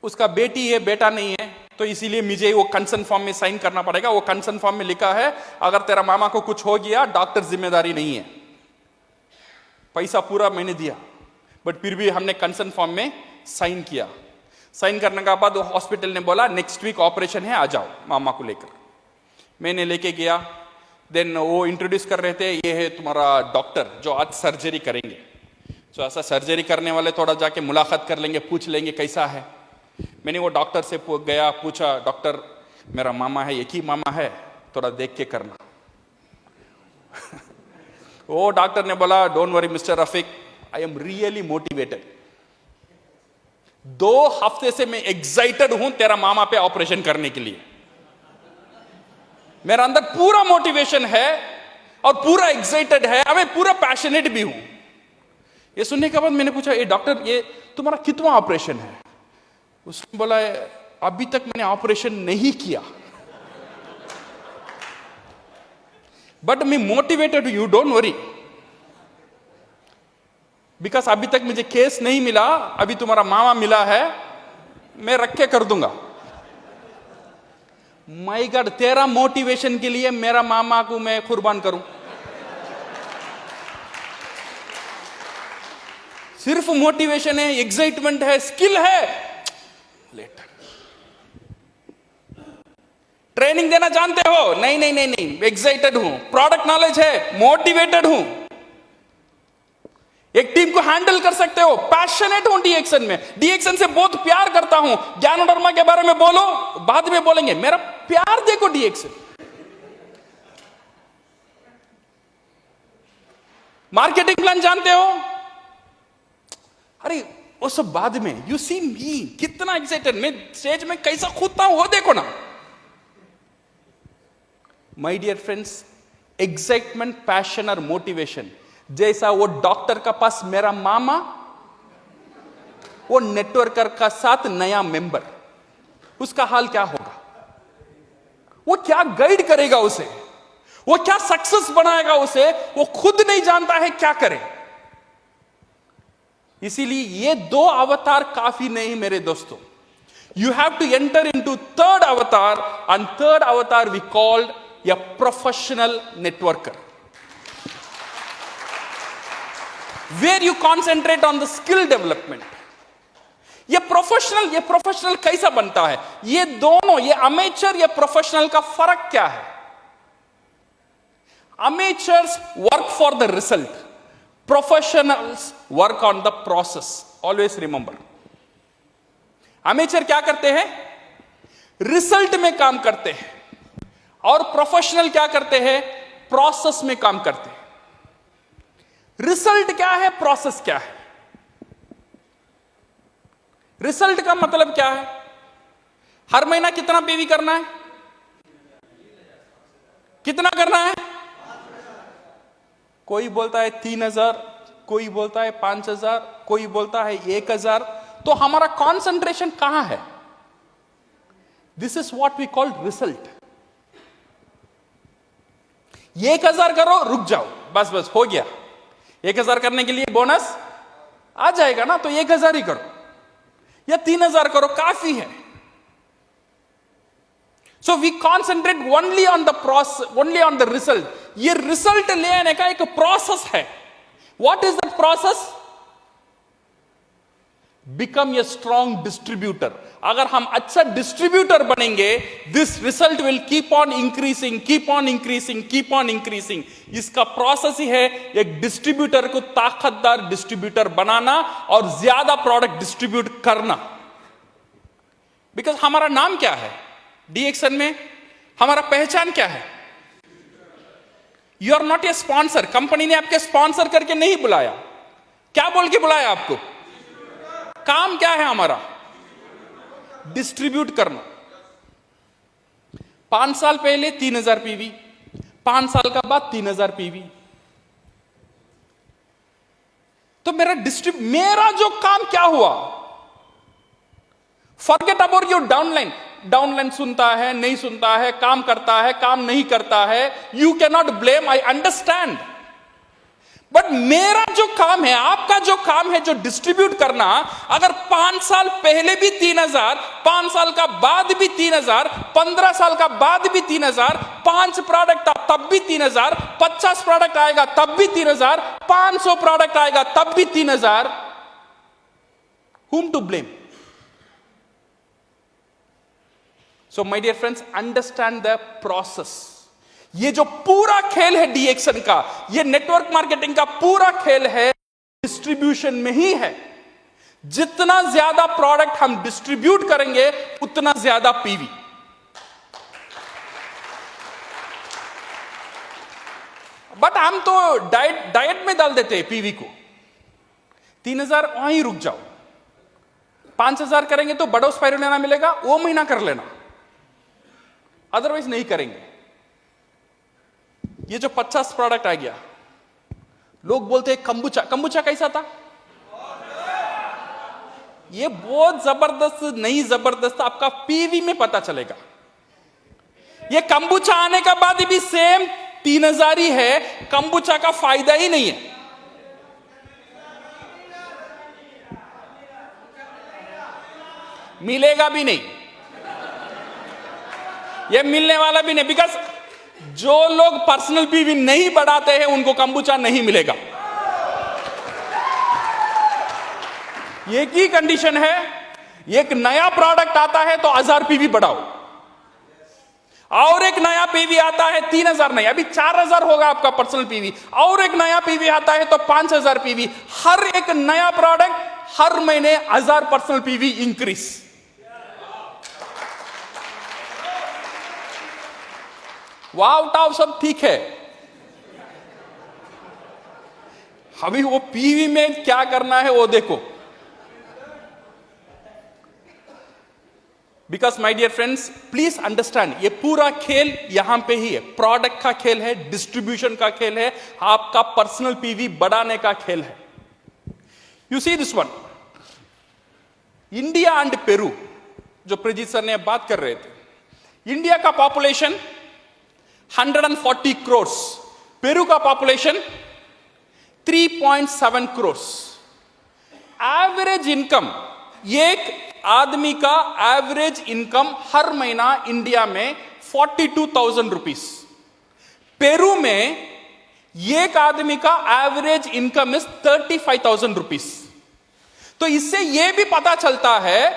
उसका बेटी है, बेटा नहीं है, तो इसीलिए मुझे वो कंसर्न फॉर्म में साइन करना पड़ेगा। वो कंसर्न फॉर्म में लिखा है, अगर तेरा मामा को कुछ हो गया, डॉक्टर जिम्मेदारी नहीं है। पैसा पूरा मैंने दिया, बट फिर भी हमने कंसर्न फॉर्म में साइन किया। साइन करने के बाद हॉस्पिटल ने बोला नेक्स्ट वीक ऑपरेशन है, आ जाओ मामा को लेकर। मैंने लेके गया, देन वो इंट्रोड्यूस कर रहे थे, ये है तुम्हारा डॉक्टर जो आज सर्जरी करेंगे। तो ऐसा सर्जरी करने वाले थोड़ा जाके मुलाकात कर लेंगे, पूछ लेंगे कैसा है। मैंने वो डॉक्टर से गया, पूछा, डॉक्टर मेरा मामा है, एक ही मामा है, थोड़ा देख के करना। वो डॉक्टर ने बोला, don't worry mister Rafiq, I am really motivated. 2 हफ्ते से मैं एक्साइटेड हूं तेरा मामा पे ऑपरेशन करने के लिए। मेरा अंदर पूरा मोटिवेशन है और पूरा एक्साइटेड है, मैं पूरा पैशनेट भी हूं। ये सुनने के बाद मैंने पूछा, ये डॉक्टर, ये तुम्हारा कितना ऑपरेशन है? उसने बोला, अभी तक मैंने ऑपरेशन नहीं किया, बट मैं motivated, you don't worry, because अभी तक मुझे केस नहीं मिला, अभी तुम्हारा मामा मिला है, मैं रख के कर दूंगा। माय गॉड, तेरा मोटिवेशन के लिए मेरा मामा को मैं कुर्बान करूं? सिर्फ मोटिवेशन है, एक्साइटमेंट है, स्किल है, लेटर। ट्रेनिंग देना जानते हो? नहीं नहीं नहीं नहीं, एक्साइटेड हूं। प्रोडक्ट नॉलेज है, मोटिवेटेड हूं। एक टीम को हैंडल कर सकते हो, पैशनेट हूं डीएक्सन में, डीएक्सन से बहुत प्यार करता हूं। ज्ञानोडर्मा के बारे में बोलो, बाद में बोलेंगे, मेरा प्यार देखो डीएक्सन। मार्केटिंग प्लान जानते हो? अरे वो सब बाद में। यू सी मी, कितना एक्साइटेड, मैं स्टेज में कैसा कूदता हूं वो देखो ना। My dear friends, excitement, passion और मोटिवेशन जैसा वो डॉक्टर का पास मेरा मामा, वो नेटवर्कर का साथ नया मेंबर, उसका हाल क्या होगा? वो क्या गाइड करेगा उसे, वो क्या सक्सेस बनाएगा उसे, वो खुद नहीं जानता है क्या करे। इसीलिए ये 2 अवतार काफी नहीं मेरे दोस्तों। You have to enter into third अवतार, एंड थर्ड अवतार we called a professional networker, where you concentrate on the skill development. ये प्रोफेशनल कैसा बनता है? ये दोनों, ये अमेचर, ये प्रोफेशनल का फर्क क्या है? Amateurs work for the result, professionals work on the process. Always remember, amateur क्या करते हैं? रिजल्ट में काम करते हैं, और प्रोफेशनल क्या करते हैं? प्रोसेस में काम करते हैं। रिजल्ट क्या है, प्रोसेस क्या है? रिजल्ट का मतलब क्या है? हर महीना कितना पेवी करना है? कितना करना है? कोई बोलता है 3000, कोई बोलता है 5000, कोई बोलता है 1000। तो हमारा कॉन्सेंट्रेशन कहां है? This is what we call result. 1000 करो, रुक जाओ, बस बस हो गया। 1000 करने के लिए बोनस आ जाएगा ना, तो 1000 ही करो, या 3000 करो, काफी है। So we concentrate only on the process, only on the result. ये रिजल्ट ले आने का एक प्रोसेस है। What is the process? Become a strong distributor. अगर हम अच्छा डिस्ट्रीब्यूटर बनेंगे, this result will keep on increasing, keep on increasing, keep on increasing. इसका प्रोसेस ही है एक डिस्ट्रीब्यूटर को ताकतदार डिस्ट्रीब्यूटर बनाना और ज्यादा प्रोडक्ट डिस्ट्रीब्यूट करना। बिकॉज हमारा नाम क्या है डीएक्सन में? हमारा पहचान क्या है? You are not a sponsor. Company ने आपके स्पॉन्सर करके नहीं बुलाया। क्या बोल के बुलाया आपको? काम क्या है हमारा? डिस्ट्रीब्यूट करना। 5 साल पहले 3000 पीवी, 5 साल का बाद 3000 पीवी। तो मेरा जो काम क्या हुआ? Forget about your downline. Downline सुनता है, नहीं सुनता है, काम करता है, काम नहीं करता है, you can not blame, I understand. But मेरा जो काम है, आपका जो काम है, जो डिस्ट्रीब्यूट करना, अगर 5 साल पहले भी 3000, 5 साल का बाद भी 3000, 15 साल का बाद भी 3000, 5 प्रोडक्ट तब भी 3000, 50 प्रोडक्ट आएगा तब भी 3000, 500 प्रोडक्ट आएगा तब भी 3000, whom to blame? So my dear friends, understand the process. ये जो पूरा खेल है डीएक्शन का, ये नेटवर्क मार्केटिंग का पूरा खेल है, डिस्ट्रीब्यूशन में ही है। जितना ज्यादा प्रोडक्ट हम डिस्ट्रीब्यूट करेंगे उतना ज्यादा पीवी। बट हम तो डाइट में डाल देते हैं पीवी को। 3000 वहीं रुक जाओ, 5000 करेंगे तो बड़ा स्पाइरुलिना मिलेगा, वो महीना कर लेना, अदरवाइज नहीं करेंगे। ये जो 50 प्रोडक्ट आ गया, लोग बोलते हैं कंबुचा। कंबुचा कैसा था? ये बहुत जबरदस्त, नहीं जबरदस्त, आपका पीवी में पता चलेगा। ये कंबुचा आने के बाद भी सेम 3000 ही है, कंबुचा का फायदा ही नहीं है। मिलेगा भी नहीं, ये मिलने वाला भी नहीं, बिकॉज जो लोग पर्सनल पीवी नहीं बढ़ाते हैं उनको कंबुचा नहीं मिलेगा। एक ही कंडीशन है, एक नया प्रोडक्ट आता है तो 1000 पीवी बढ़ाओ, और एक नया पीवी आता है 3000 नहीं, अभी 4000 होगा आपका पर्सनल पीवी, और एक नया पीवी आता है तो 5000 पीवी। हर एक नया प्रोडक्ट हर महीने 1000 पर्सनल पीवी इंक्रीज। वाव टाव सब ठीक है, अभी वो पीवी में क्या करना है वो देखो। Because my dear friends, please understand, ये पूरा खेल यहां पे ही है। प्रोडक्ट का खेल है, डिस्ट्रीब्यूशन का खेल है, आपका पर्सनल पीवी बढ़ाने का खेल है। You see this one, India and Peru, जो प्रजीत सर ने बात कर रहे थे। इंडिया का पॉपुलेशन 140 करोड़, पेरू का पॉपुलेशन 3.7 करोड़। एवरेज इनकम, एक आदमी का एवरेज इनकम हर महीना इंडिया में 42,000 रुपीस। पेरू में एक आदमी का एवरेज इनकम इज 35,000 रुपीस। तो इससे यह भी पता चलता है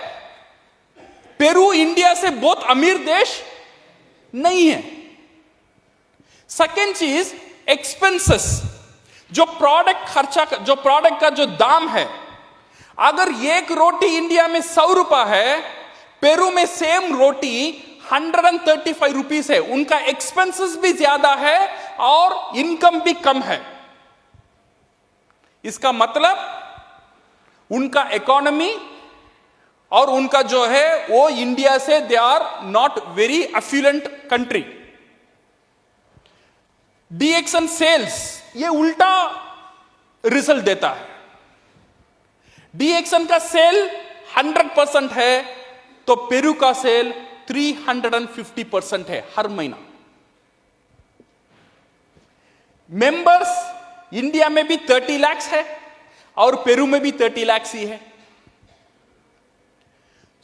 पेरू इंडिया से बहुत अमीर देश नहीं है। सेकेंड चीज, एक्सपेंसेस, जो प्रोडक्ट खर्चा, जो प्रोडक्ट का जो दाम है, अगर एक रोटी इंडिया में 100 रुपया है, पेरू में सेम रोटी 135 रुपीस है। उनका एक्सपेंसेस भी ज्यादा है और इनकम भी कम है। इसका मतलब उनका इकोनॉमी और उनका जो है वो इंडिया से, they are not very affluent country. DXN sales ये उल्टा रिजल्ट देता है। डीएक्शन का सेल 100% है तो पेरू का सेल 350% है हर महीना। मेंबर्स इंडिया में भी 30 लाख है और पेरू में भी 30 लाख ही है।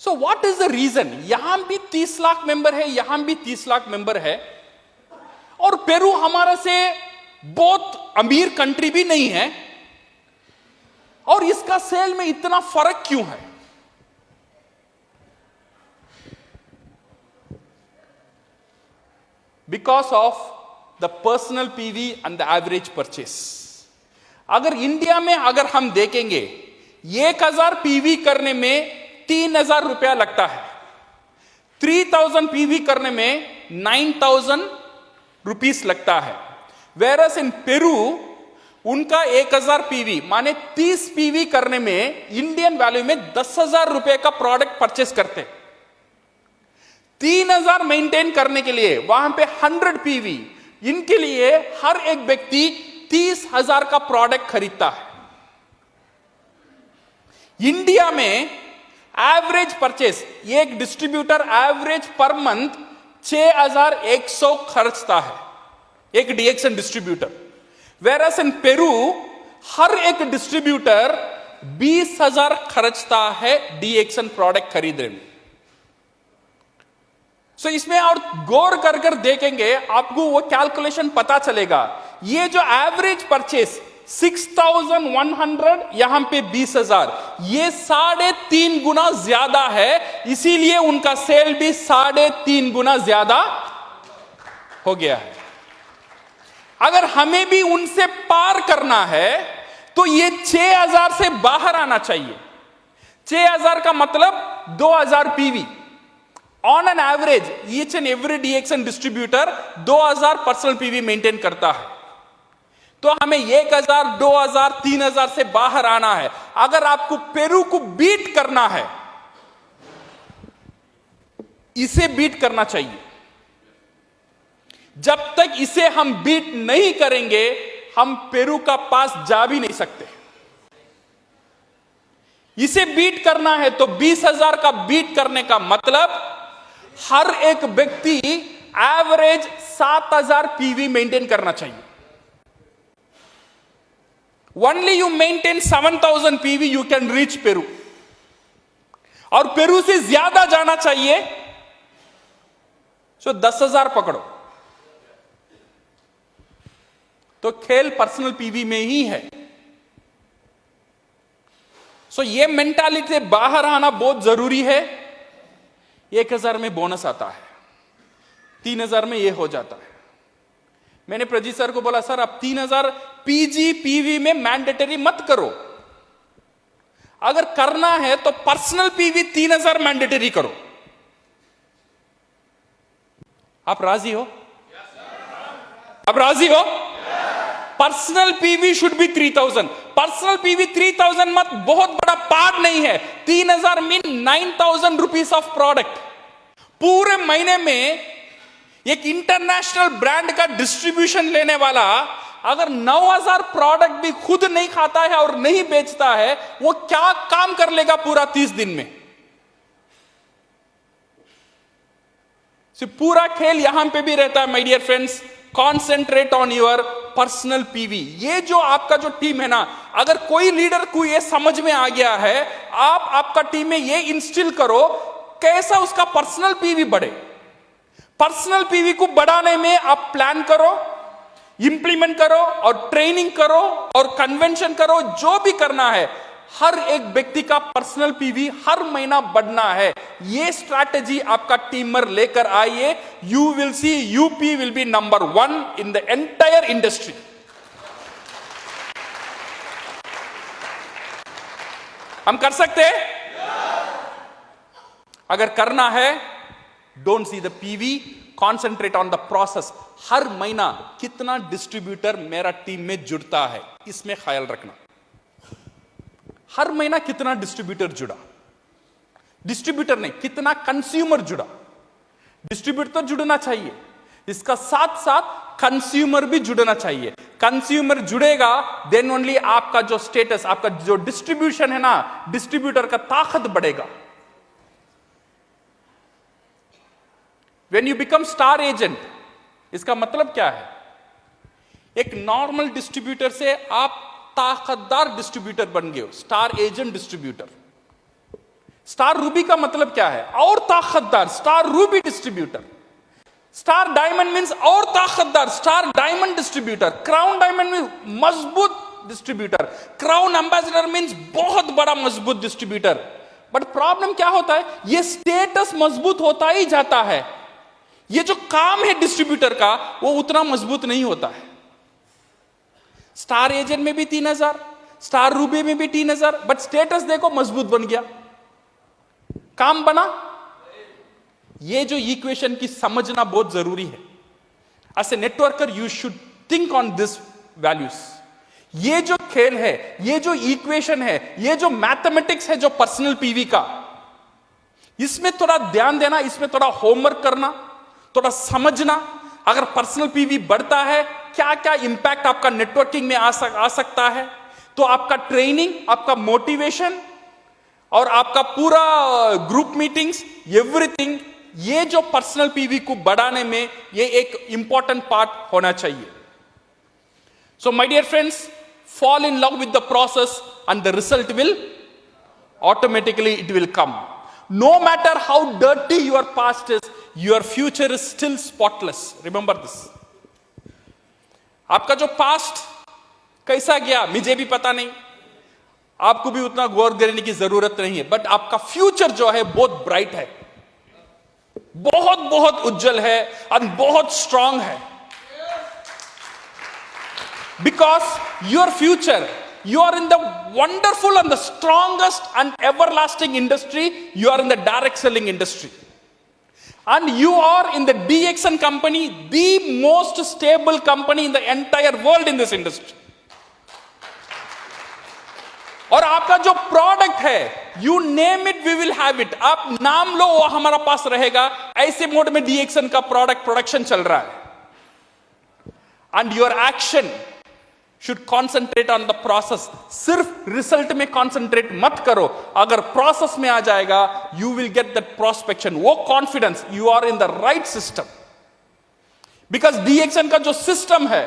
So what is the reason? यहां भी 30 लाख मेंबर है, यहां भी 30 लाख मेंबर है, और पेरू हमारे से बहुत अमीर कंट्री भी नहीं है, और इसका सेल में इतना फर्क क्यों है? Because of the personal PV and the average purchase. अगर इंडिया में अगर हम देखेंगे 1000 पीवी करने में 3000 रुपया लगता है, 3000 पीवी करने में 9000 रुपीस लगता है। वेरस इन पेरू उनका 1000 पीवी माने 30 पीवी करने में इंडियन वैल्यू में 10,000 रुपए का प्रोडक्ट परचेस करते। 3000 मेंटेन करने के लिए वहां पे 100 पीवी, इनके लिए हर एक व्यक्ति 30,000 का प्रोडक्ट खरीदता है। इंडिया में एवरेज परचेस एक डिस्ट्रीब्यूटर एवरेज पर मंथ 6,100 खर्चता है, एक डीएक्सन डिस्ट्रीब्यूटर। वेरस इन पेरू हर एक डिस्ट्रीब्यूटर 20,000 खर्चता है डीएक्सन प्रोडक्ट खरीदने में। सो इसमें और गौर कर कर देखेंगे आपको वो कैलकुलेशन पता चलेगा। ये जो एवरेज परचेस 6,100 यहां पे 20,000, ये 3.5 गुना ज्यादा है, इसीलिए उनका सेल भी 3.5 गुना ज्यादा हो गया है। अगर हमें भी उनसे पार करना है तो ये 6,000 से बाहर आना चाहिए। 6,000 का मतलब 2,000 PV on an average. Each and every DXN distributor 2,000 personal PV maintain करता है। तो हमें 1,000, 2,000, 3,000 से बाहर आना है। अगर आपको पेरू को बीट करना है, इसे बीट करना चाहिए। जब तक इसे हम बीट नहीं करेंगे, हम पेरू का पास जा भी नहीं सकते। इसे बीट करना है तो 20,000 का बीट करने का मतलब हर एक व्यक्ति एवरेज 7,000 पीवी मेंटेन करना चाहिए। Only you maintain 7,000 PV, you can reach Peru. और पेरू से ज्यादा जाना चाहिए तो 10,000 पकड़ो। तो खेल पर्सनल पीवी में ही है। सो ये मेंटालिटी से बाहर आना बहुत जरूरी है। 1,000 में बोनस आता है, 3,000 में ये हो जाता है। मैंने प्रजीत सर को बोला, सर अब 3,000 पीजी पीवी में मैंडेटरी मत करो। अगर करना है तो पर्सनल पीवी 3,000 मैंडेटरी करो। आप राजी हो? आप राजी हो? Personal PV should be 3,000। Personal PV 3,000 मत बहुत बड़ा पार्ट नहीं है। 3,000 मीन 9,000 रुपीज ऑफ प्रोडक्ट। पूरे महीने में एक इंटरनेशनल ब्रांड का डिस्ट्रीब्यूशन लेने वाला अगर 9,000 प्रोडक्ट भी खुद नहीं खाता है और नहीं बेचता है, वो क्या काम कर लेगा पूरा 30 दिन में? पूरा खेल यहां पे भी रहता है my dear friends. Concentrate on your personal PV. ये जो आपका जो टीम है ना, अगर कोई लीडर को ये समझ में आ गया है, आपका टीम में ये इंस्टिल करो कैसा उसका पर्सनल पीवी बढ़े। पर्सनल पीवी को बढ़ाने में आप प्लान करो, इंप्लीमेंट करो और ट्रेनिंग करो और कन्वेंशन करो। जो भी करना है, हर एक व्यक्ति का पर्सनल पीवी हर महीना बढ़ना है। ये स्ट्रैटेजी आपका टीमर लेकर आइए। You will see UP will be number 1 in the entire industry. हम कर सकते हैं? अगर करना है, don't see the PV, concentrate on the process. हर महीना कितना डिस्ट्रीब्यूटर मेरा टीम में जुड़ता है, इसमें ख्याल रखना। हर महीना कितना डिस्ट्रीब्यूटर जुड़ा, डिस्ट्रीब्यूटर नहीं, कितना कंज्यूमर जुड़ा। डिस्ट्रीब्यूटर तो जुड़ना चाहिए, इसका साथ साथ कंज्यूमर भी जुड़ना चाहिए। कंज्यूमर जुड़ेगा, देन ओनली आपका जो स्टेटस, आपका जो डिस्ट्रीब्यूशन है ना, डिस्ट्रीब्यूटर का ताकत बढ़ेगा। When you become star agent, इसका मतलब क्या है? एक नॉर्मल डिस्ट्रीब्यूटर से आप ताकतदार डिस्ट्रीब्यूटर बन गए हो, star agent distributor. Star ruby का मतलब क्या है? और ताकतदार, star ruby distributor. Star diamond means और ताकतदार, star diamond distributor. Crown diamond means मजबूत डिस्ट्रीब्यूटर। क्राउन एम्बेसडर मींस बहुत बड़ा मजबूत डिस्ट्रीब्यूटर। बट प्रॉब्लम क्या होता है? ये स्टेटस मजबूत होता ही जाता है, ये जो काम है डिस्ट्रीब्यूटर का वो उतना मजबूत नहीं होता है। स्टार एजेंट में भी 3,000, स्टार रूबी में भी 3,000, बट स्टेटस देखो मजबूत बन गया, काम बना। ये जो इक्वेशन की समझना बहुत जरूरी है। As a networker you should think on this values. ये जो खेल है, ये जो इक्वेशन है, ये जो मैथमेटिक्स है जो पर्सनल पीवी का, इसमें थोड़ा ध्यान देना, इसमें थोड़ा होमवर्क करना, थोड़ा समझना। अगर पर्सनल पीवी बढ़ता है, क्या क्या इंपैक्ट आपका नेटवर्किंग में आ सकता है, तो आपका ट्रेनिंग, आपका मोटिवेशन और आपका पूरा ग्रुप मीटिंग्स, एवरीथिंग, ये जो पर्सनल पीवी को बढ़ाने में ये एक इंपॉर्टेंट पार्ट होना चाहिए। So my dear friends, fall in love with the process and the result will automatically it will come. No matter how dirty your past is, your future is still spotless. Remember this. आपका जो past कैसा गया मुझे भी पता नहीं, आपको भी उतना गौर करने की जरूरत नहीं है, बट आपका फ्यूचर जो है बहुत ब्राइट है, बहुत बहुत उज्जवल है और बहुत स्ट्रांग है। Because your future, you are in the wonderful and the strongest and everlasting industry. You are in the direct selling industry. And you are in the DXN company, the most stable company in the entire world in this industry. और आपका जो product है, you name it we will have it, आप नाम लो वो हमारा पास रहेगा। ऐसे मोड में DXN का प्रोडक्शन चल रहा है। And your action should concentrate on the process. सिर्फ रिजल्ट में कॉन्सेंट्रेट मत करो, अगर प्रोसेस में आ जाएगा you will get that prospection, वो confidence, you are in the right system. Because DXN का जो सिस्टम है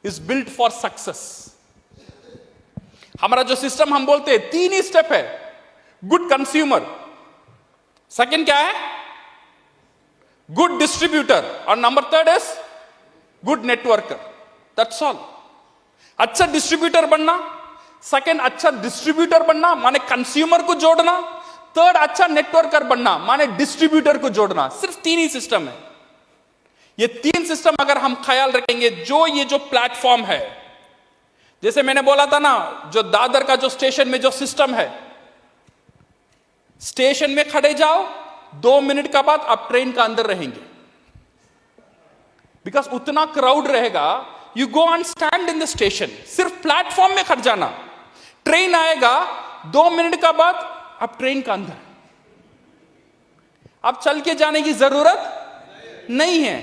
इज बिल्ट फॉर सक्सेस। हमारा जो सिस्टम हम बोलते हैं 3 ही स्टेप है। गुड कंज्यूमर, सेकंड क्या है, गुड डिस्ट्रीब्यूटर, और number 3 is good networker. That's all. अच्छा डिस्ट्रीब्यूटर बनना, सेकंड अच्छा डिस्ट्रीब्यूटर बनना माने कंज्यूमर को जोड़ना, थर्ड अच्छा नेटवर्कर बनना माने डिस्ट्रीब्यूटर को जोड़ना। सिर्फ 3 ही सिस्टम है। ये 3 सिस्टम अगर हम ख्याल रखेंगे, ये जो प्लेटफॉर्म है, जैसे मैंने बोला था ना, जो दादर का जो स्टेशन में जो सिस्टम है, स्टेशन में खड़े जाओ, 2 मिनट का बाद आप ट्रेन का अंदर रहेंगे। बिकॉज उतना क्राउड रहेगा, you go and stand in the station, सिर्फ प्लेटफॉर्म में खड़ जाना, ट्रेन आएगा 2 मिनट का बाद आप ट्रेन का अंदर। आप चल के जाने की जरूरत नहीं है,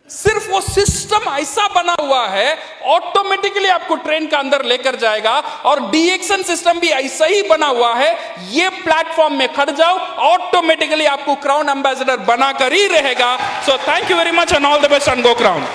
सिर्फ वो सिस्टम ऐसा बना हुआ है ऑटोमेटिकली आपको ट्रेन का अंदर लेकर जाएगा। और DXN सिस्टम भी ऐसा ही बना हुआ है, ये प्लेटफॉर्म में खड़ जाओ, ऑटोमेटिकली आपको क्राउन एम्बेसडर बनाकर ही रहेगा। So thank you very much and all the best and go crown.